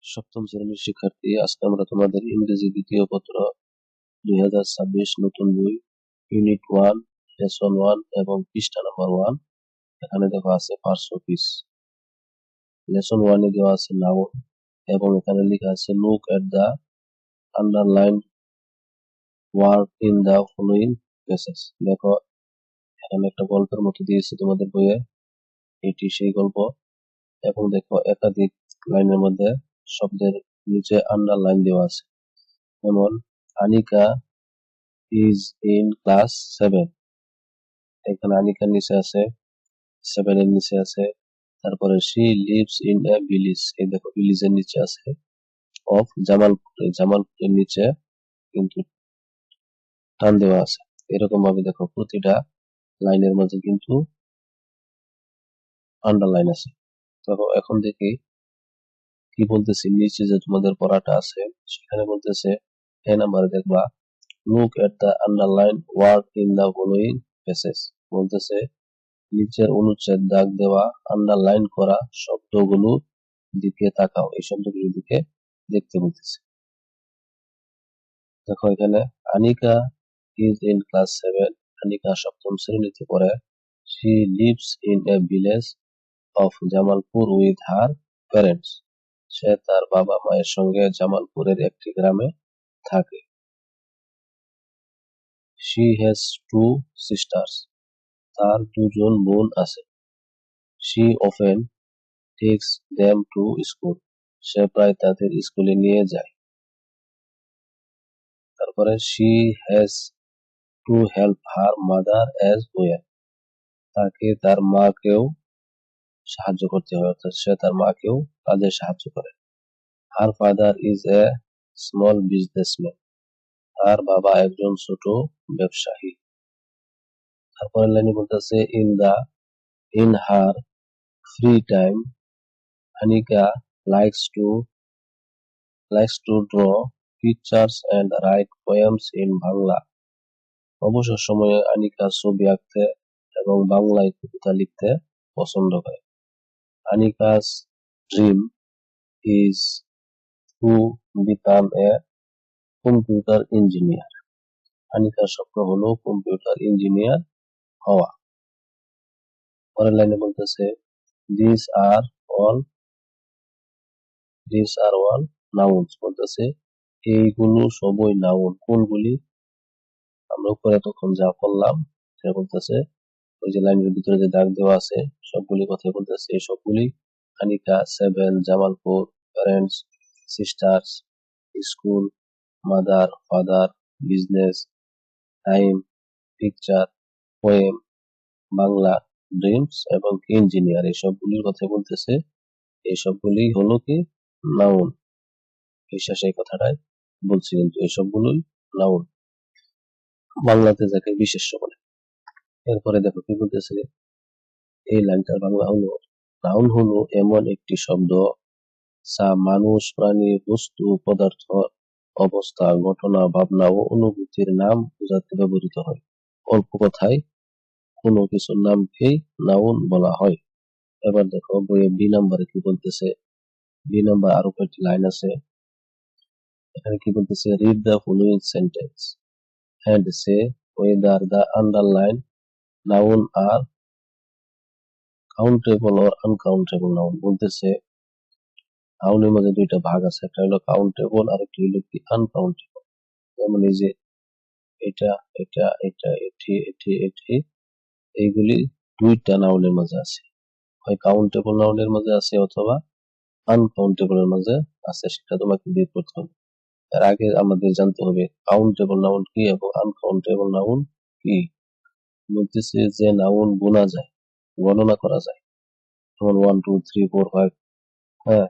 সপ্তম শ্রেণীর শিক্ষার্থী, আজকে আমরা তোমাদের ইংরেজি দ্বিতীয় পত্র 2026 নতুন বই ইউনিট 1 লেসন 1 এবং পৃষ্ঠা নাম্বার 1 এখানে দেখো আছে পার্টস অফ স্পিচ। লেসন 1 এ দেওয়া আছে নাউন এবং এখানে লেখা আছে look at the underline word in the following passage. দেখো এখানে একটা গল্পের মতো দিয়েছে তোমাদের বইয়ে, এটি সেই গল্প। এবং দেখো একাধিক লাইনের মধ্যে শব্দের নিচে আন্ডারলাইন দেওয়া আছে, যেমন আনিকা ইজ ইন ক্লাস 7। এখানে আনিকার নিচে আছে 7 এর নিচে আছে। তারপরে she lives in a village, এই দেখো ভিলেজের নিচে আছে অফ জামালপুর, জামালপুরের নিচে কিন্তু টান দেওয়া আছে। এরকম ভাবে দেখো প্রতিটা লাইনের মধ্যে কিন্তু আন্ডারলাইন আছে। তো এখন দেখি কি বলতেছি, নিচে যে তোমাদের পড়াটা আছে সেখানে বলতেছে এ নাম্বারে দেখবা look at the underline word in the following passage. বলতেছে নিচের অনুচ্ছেদ দাগ দেওয়া আন্ডারলাইন করা শব্দগুলোর দিকে তাকাও, এই শব্দগুলোর দিকে দেখতে বলতেছে। দেখো এখানে Anika is in class 7, Anika সপ্তম শ্রেণীতে পড়ে। She lives in a village of Jamalpur with her parents, সে তার বাবা মায়ের সঙ্গে জামালপুরের একটি গ্রামে থাকে। শি হ্যাজ 2 সিস্টার্স, তার দুজন বোন আছে। She often takes them to school, সে প্রায় তাদের স্কুলে নিয়ে যায়। তারপরে she has to help her mother as well, তাকে তার মাকেও সাহায্য করতে হয়, অর্থাৎ সে তার মাকেও কাজে সাহায্য করে। Her father is a small businessman, তার বাবা একজন ছোট ব্যবসায়ী। তারপরে লাইনে বলতেছে in her free time Anika likes to draw pictures and write poems in Bangla. অবসর সময়ে আনিকা ছবি আঁকতে এবং বাংলায় কবিতা লিখতে পছন্দ করে। আনিকা's dream is to become a computer engineer, আনিকার স্বপ্ন হলো কম্পিউটার ইঞ্জিনিয়ার হওয়া। পরের লাইনে বলতেছে these are all nouns, বলতেছে এইগুলো সবই নাউন। কোনগুলি? আমরা উপরে তখন যা পড়লাম সে বলতেছে ওই যে লাইনের ভিতরে যে দাগ দেওয়া আছে সবগুলি কথা বলতেছে, এই সবগুলি Anika, 7, Jamalpur, parents, sisters, school, mother, father, business, time, picture, poem, Bangla, dreams এবং ইঞ্জিনিয়ার, এই সবগুলির কথা বলতেছে। এই সবগুলি হলো কি নাউন। এই শেষে এই কথাটাই বলছি, কিন্তু এই সবগুলোই নাউন, বাংলাতে যাকে বিশেষ্য বলে। এরপরে দেখো কি বলতেছে, এই লাইনটার বাংলা হলো নাউন হলো এমন একটি শব্দ যা মানুষ, প্রাণী, বস্তু, পদার্থ, অবস্থা, ঘটনা, ভাবনা ও অনুভূতির নাম বোঝাতে ব্যবহৃত হয়। অল্প কথায় কোনো কিছুর নামকেই নাউন বলা হয়। এবার দেখো বইয়ে বি নাম্বারে কি বলতেছে, বি নাম্বার আরো কয়েকটি লাইন আছে। এখানে কি বলতেছে, read the following sentence and say whether the underlined noun are countable or uncountable noun। বলতেছে নাউনের মধ্যে দুইটা ভাগ আছে, একটা হলো কাউন্টেবল আর একটা হলো কি আনকাউন্টেবল। যেমন এই যে এটা এটা এটা এটি এটি এটি, এইগুলি দুইটা নাউনের মাঝে আছে, হয় কাউন্টেবল নাউনের মাঝে আছে অথবা আনকাউন্টেবল এর মাঝে আছে, সেটা তোমাকে বের করতে হবে। তার আগে আমাদের জানতে হবে কাউন্টেবল নাউন কি এবং আনকাউন্টেবল নাউন কি। বলতেছে যে নাউন গোনা যায়, গণনা করা যায়, যেমন 1 2 3 4 5, হ্যাঁ,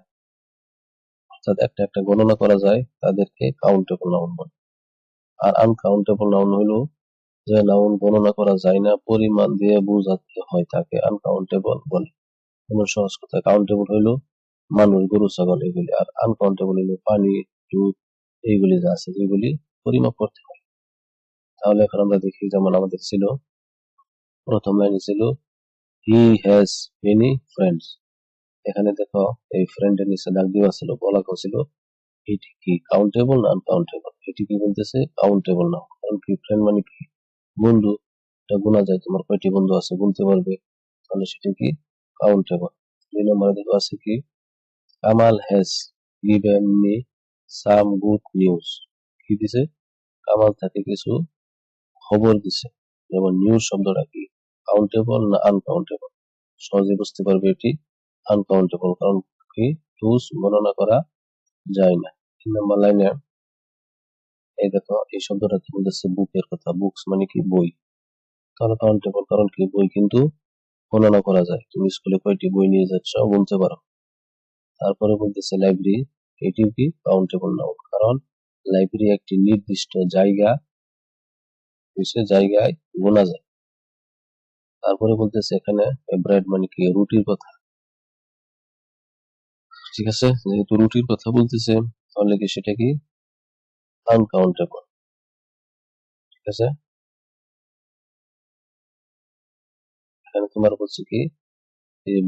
অর্থাৎ একটা একটা গণনা করা যায়, তাদেরকে কাউন্টেবল নাউন বলে। আর আনকাউন্টেবল নাউন হলো যে নাউন গণনা করা যায় না, পরিমাণ দিয়ে বোঝাতে হয়, তাকে আনকাউন্টেবল বলে। যেমন সহজ কথা, কাউন্টেবল হইলো মানুষ, গরু, ছাগল এগুলি, আর আনকাউন্টেবল হইলো পানি, দুধ, এইগুলি যা আছে যেগুলি পরিমাপ করতে হয়। তাহলে এখন আমরা দেখি, যেমন আমাদের ছিল প্রথম লাইনে ছিল হি হ্যাজ মেনি ফ্রেন্ডস, এখানে দেখো এই ফ্রেন্ডের নিচে দাগ দেওয়া ছিল, বলা ছিল এটি কি কাউন্টেবল না আনকাউন্টেবল। এটি কি বলতেছে কাউন্টেবল না, কারণ কি ফ্রেন্ড মানে কি বন্ধু, এটা গোনা যায়, তোমার কয়টি বন্ধু আছে গুনতে পারবে, তাহলে সেটা কি কাউন্টেবল। 2 নম্বরে দেখো আছে কি Kamal has given me some good news. কি দিছে? কামাল তাকে কিছু খবর দিছে। যেমন নিউজ শব্দটা কি কাউন্টেবল না আনকাউন্টেবল? সহজে বুঝতে পারবে এটি আনকাউন্টেবল, কারণ কি নিউজ গণনা করা যায় না। 3 নম্বর লাইনে এই দেখো এই শব্দটাতে বলতেছে বুকের কথা, বুকস মানে কি বই, তাহলে কাউন্টেবল, কারণ কি বই কিন্তু গণনা করা যায়, তুমি স্কুলে কয়টি বই নিয়ে যাচ্ছ গুনতে পারো। তারপরে বলতেছে লাইব্রেরি, এটিও কি কাউন্টেবল নাউন, কারণ লাইব্রেরি একটি নির্দিষ্ট জায়গায় গোনা যায়। তারপরে বলতেছে এখানে ব্রেড মানে কি রুটির কথা, ঠিক আছে, যেহেতু রুটির কথা বলতেছে তাহলে কি সেটা কি আনকাউন্টেবল, ঠিক আছে। এখানে তোমার বলছে কি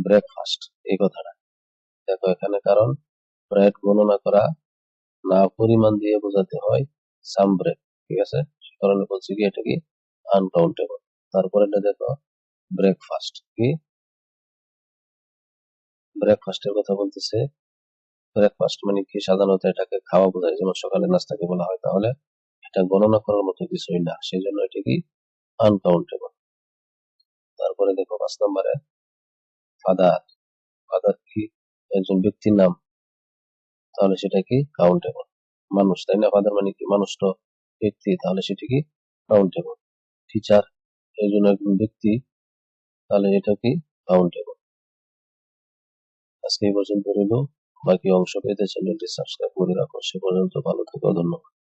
ব্রেকফাস্ট, এই কথাটা দেখো এখানে, কারণ ব্রেড গণনা করা না, পরিমাণ দিয়ে বোঝাতে হয় সাম ব্রেড, ঠিক আছে, সে কারণে বলছি কি এটা কি আনকাউন্টেবল। তারপরে এটা দেখো ব্রেকফাস্ট কি, ব্রেকফাস্টের কথা বলতেছে, ব্রেকফাস্ট মানে কি সাধারণত এটাকে খাওয়া বোঝায়, যেমন সকালে নাস্তাকে বলা হয়, তাহলে এটা গণনা করার মতো কিছুই না, সেই জন্য এটি কি আনকাউন্টেবল। তারপরে দেখো 5 নম্বরে ফাদার, ফাদার কি একজন ব্যক্তির নাম, তাহলে সেটা কি কাউন্টেবল। মানুষ, তাই না, ফাদার মানে কি মানুষ তো ব্যক্তি, তাহলে সেটি কি কাউন্টেবল। টিচার এই জন্য একজন ব্যক্তি, তাহলে এটা কি কাউন্টেবল। আজকে এই পর্যন্ত রইল, বাকি অংশ পেতে চ্যানেলটি সাবস্ক্রাইব করে রাখো। সে পর্যন্ত ভালো থেকো, ধন্যবাদ।